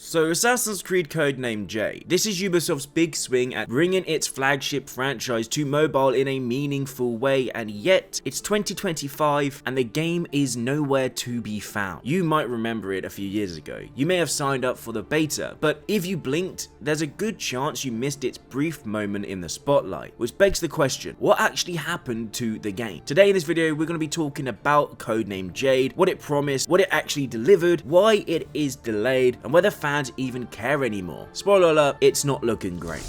So Assassin's Creed Codename Jade. This is Ubisoft's big swing at bringing its flagship franchise to mobile in a meaningful way, and yet it's 2025 and the game is nowhere to be found. You might remember it a few years ago. You may have signed up for the beta, but if you blinked, there's a good chance you missed its brief moment in the spotlight, which begs the question, what actually happened to the game? Today in this video, we're going to be talking about Codename Jade, what it promised, what it actually delivered, why it is delayed, and whether fans even care anymore. Spoiler alert, it's not looking great.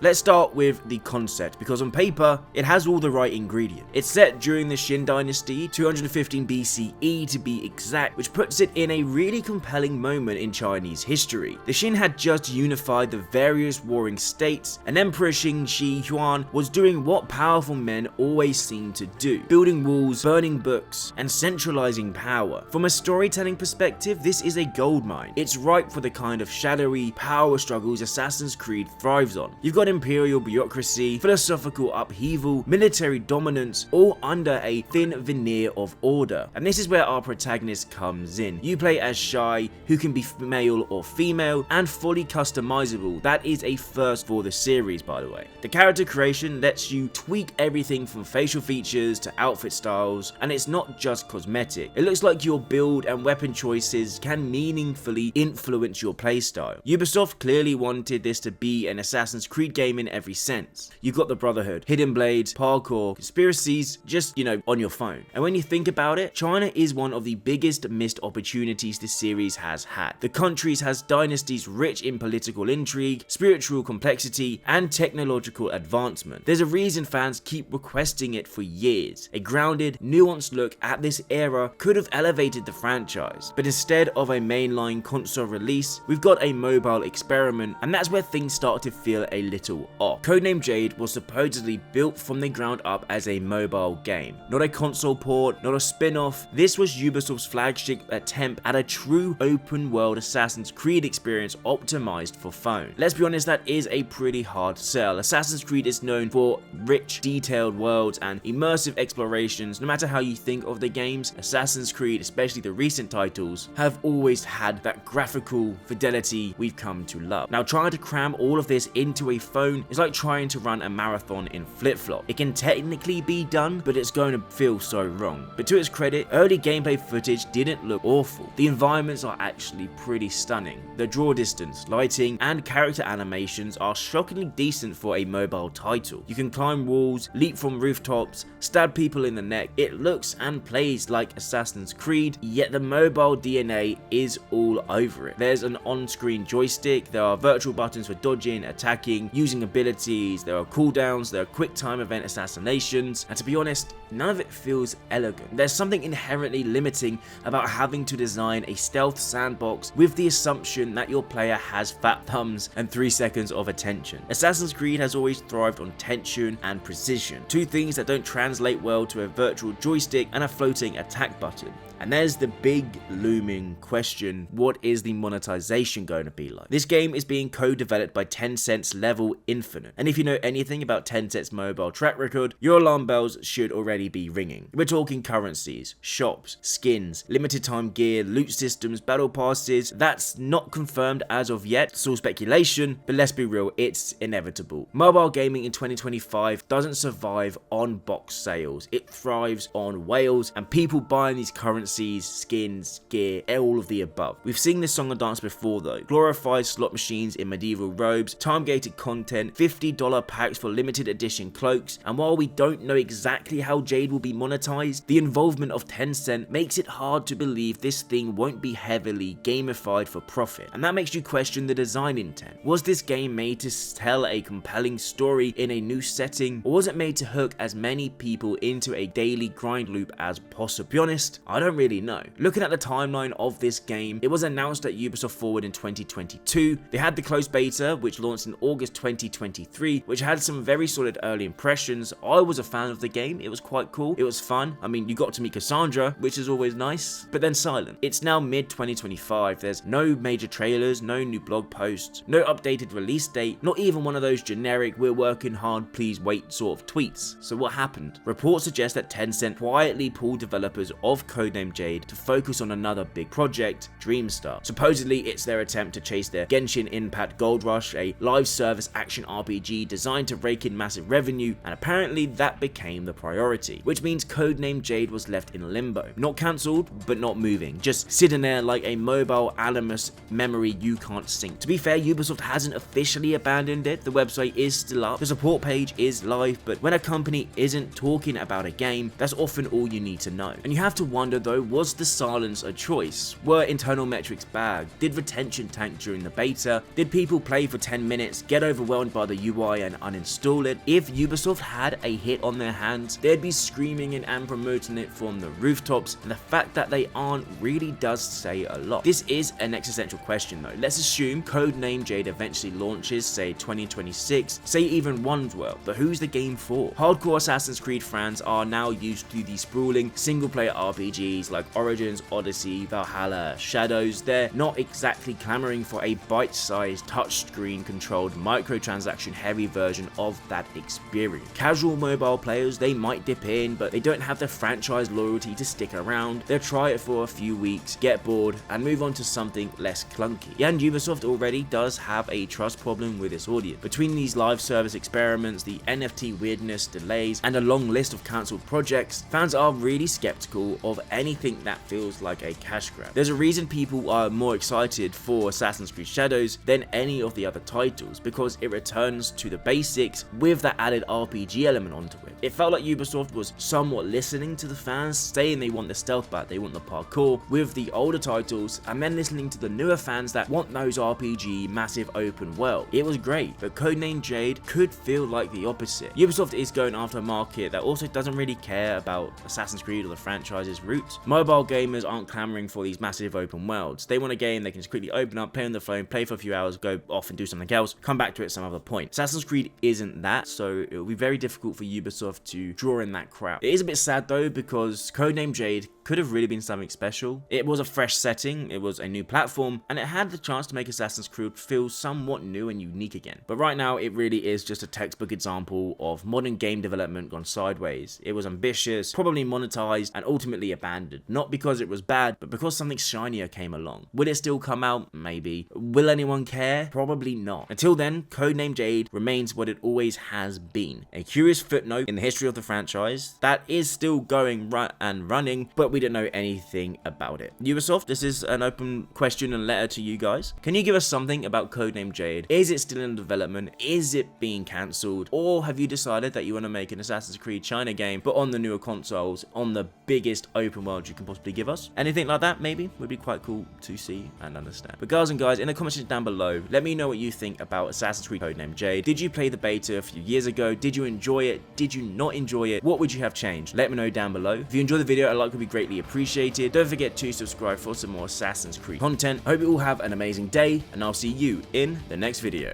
Let's start with the concept, because on paper, it has all the right ingredients. It's set during the Qin Dynasty, 215 BCE to be exact, which puts it in a really compelling moment in Chinese history. The Qin had just unified the various warring states, and Emperor Qin Shi Huang was doing what powerful men always seem to do, building walls, burning books, and centralizing power. From a storytelling perspective, this is a goldmine. It's ripe for the kind of shadowy power struggles Assassin's Creed thrives on. You've got imperial bureaucracy, philosophical upheaval, military dominance, all under a thin veneer of order. And this is where our protagonist comes in. You play as Shai, who can be male or female, and fully customizable. That is a first for the series, by the way. The character creation lets you tweak everything from facial features to outfit styles, and it's not just cosmetic. It looks like your build and weapon choices can meaningfully influence your playstyle. Ubisoft clearly wanted this to be an Assassin's Creed game in every sense. You've got the Brotherhood, hidden blades, parkour, conspiracies, just, on your phone. And when you think about it, China is one of the biggest missed opportunities this series has had. The country has dynasties rich in political intrigue, spiritual complexity, and technological advancement. There's a reason fans keep requesting it for years. A grounded, nuanced look at this era could have elevated the franchise, but instead of a mainline console release, we've got a mobile experiment, and that's where things start to feel a little off. Codename Jade was supposedly built from the ground up as a mobile game, not a console port, not a spin-off. This was Ubisoft's flagship attempt at a true open world Assassin's Creed experience optimized for phone. Let's be honest, that is a pretty hard sell. Assassin's Creed is known for rich, detailed worlds and immersive explorations. No matter how you think of the games, Assassin's Creed, especially the recent titles, have always had that graphical fidelity we've come to love. Now, trying to cram all of this into a phone is like trying to run a marathon in flip-flop. It can technically be done, but it's going to feel so wrong. But to its credit, early gameplay footage didn't look awful. The environments are actually pretty stunning. The draw distance, lighting, and character animations are shockingly decent for a mobile title. You can climb walls, leap from rooftops, stab people in the neck. It looks and plays like Assassin's Creed, yet the mobile DNA is all over it. There's an on-screen joystick, there are virtual buttons for dodging, attacking, using abilities, there are cooldowns, there are quick time event assassinations, and to be honest, none of it feels elegant. There's something inherently limiting about having to design a stealth sandbox with the assumption that your player has fat thumbs and 3 seconds of attention. Assassin's Creed has always thrived on tension and precision, two things that don't translate well to a virtual joystick and a floating attack button. And there's the big looming question, what is the monetization going to be like? This game is being co-developed by Tencent's Level Infinite, and if you know anything about Tencent's mobile track record, your alarm bells should already be ringing. We're talking currencies, shops, skins, limited time gear, loot systems, battle passes. That's not confirmed as of yet, it's all speculation, but let's be real, it's inevitable. Mobile gaming in 2025 doesn't survive on box sales, it thrives on whales and people buying these currencies, skins, gear, all of the above. We've seen this song and dance before though. Glorified slot machines in medieval robes, time-gated content, $50 packs for limited edition cloaks, and while we don't know exactly how Jade will be monetized, the involvement of Tencent makes it hard to believe this thing won't be heavily gamified for profit. And that makes you question the design intent. Was this game made to tell a compelling story in a new setting, or was it made to hook as many people into a daily grind loop as possible? To be honest, I don't really know. Looking at the timeline of this game, it was announced at Ubisoft Forward in 2022. They had the closed beta, which launched in August 2023, which had some very solid early impressions. I was a fan of the game, it was quite cool, it was fun. I mean, you got to meet Cassandra, which is always nice, but then silent. It's now mid-2025, there's no major trailers, no new blog posts, no updated release date, not even one of those generic "we're working hard, please wait" sort of tweets. So what happened? Reports suggest that Tencent quietly pulled developers of Codename Jade to focus on another big project, Dreamstar. Supposedly, it's their attempt to chase their Genshin Impact Gold Rush, a live service action RPG designed to rake in massive revenue, and apparently that became the priority, which means Codename Jade was left in limbo. Not cancelled, but not moving, just sitting there like a mobile Animus memory you can't sync. To be fair, Ubisoft hasn't officially abandoned it, the website is still up, the support page is live, but when a company isn't talking about a game, that's often all you need to know. And you have to wonder though, was the silence a choice? Were internal metrics bad? Did retention tank during the beta? Did people play for 10 minutes, get overwhelmed by the UI and uninstall it? If Ubisoft had a hit on their hands, they'd be screaming it and promoting it from the rooftops, and the fact that they aren't really does say a lot. This is an existential question though. Let's assume Codename Jade eventually launches, say 2026, say even runs well, but who's the game for? Hardcore Assassin's Creed fans are now used to the sprawling single-player RPGs like Origins, Odyssey, Valhalla, Shadows. They're not exactly clamoring for a bite-sized, touchscreen controlled, microtransaction heavy version of that experience. Casual mobile players, they might dip in, but they don't have the franchise loyalty to stick around. They'll try it for a few weeks, get bored, and move on to something less clunky. And Ubisoft already does have a trust problem with its audience. Between these live service experiments, the NFT weirdness, delays, and a long list of cancelled projects, fans are really skeptical of anything that feels like a cash grab. There's a reason people are more excited for Assassin's Creed Shadows than any of the other titles, because it returns to the basics with that added RPG element onto it. It felt like Ubisoft was somewhat listening to the fans, saying they want the stealth back, they want the parkour with the older titles, and then listening to the newer fans that want those RPG massive open world. It was great, but Codename Jade could feel like the opposite. Ubisoft is going after a market that also doesn't really care about Assassin's Creed or the franchise's roots. Mobile gamers aren't clamoring for these massive open worlds. They want a game they can just quickly open up, play on the phone, play for a few hours, go off and do something else, come back to it at some other point. Assassin's Creed isn't that, so it will be very difficult for Ubisoft to draw in that crowd. It is a bit sad though, because Codename Jade could have really been something special. It was a fresh setting, it was a new platform, and it had the chance to make Assassin's Creed feel somewhat new and unique again. But right now, it really is just a textbook example of modern game development gone sideways. It was ambitious, probably monetized, and ultimately abandoned. Not because it was bad, but because something shinier came along. Will it still come out? Maybe. Will anyone care? Probably not. Until then, Codename Jade remains what it always has been. A curious footnote in the history of the franchise that is still going and running, but we don't know anything about it. Ubisoft, this is an open question and letter to you guys. Can you give us something about Codename Jade? Is it still in development? Is it being cancelled? Or have you decided that you want to make an Assassin's Creed China game, but on the newer consoles, on the biggest open world you can possibly give us? Anything like that, maybe, would be quite cool to see and understand. But girls and guys, in the comments down below, let me know what you think about Assassin's Creed Codename Jade. Did you play the beta a few years ago? Did you enjoy it? Did you not enjoy it? What would you have changed? Let me know down below. If you enjoyed the video, a like would be greatly appreciated. Don't forget to subscribe for some more Assassin's Creed content. I hope you all have an amazing day, and I'll see you in the next video.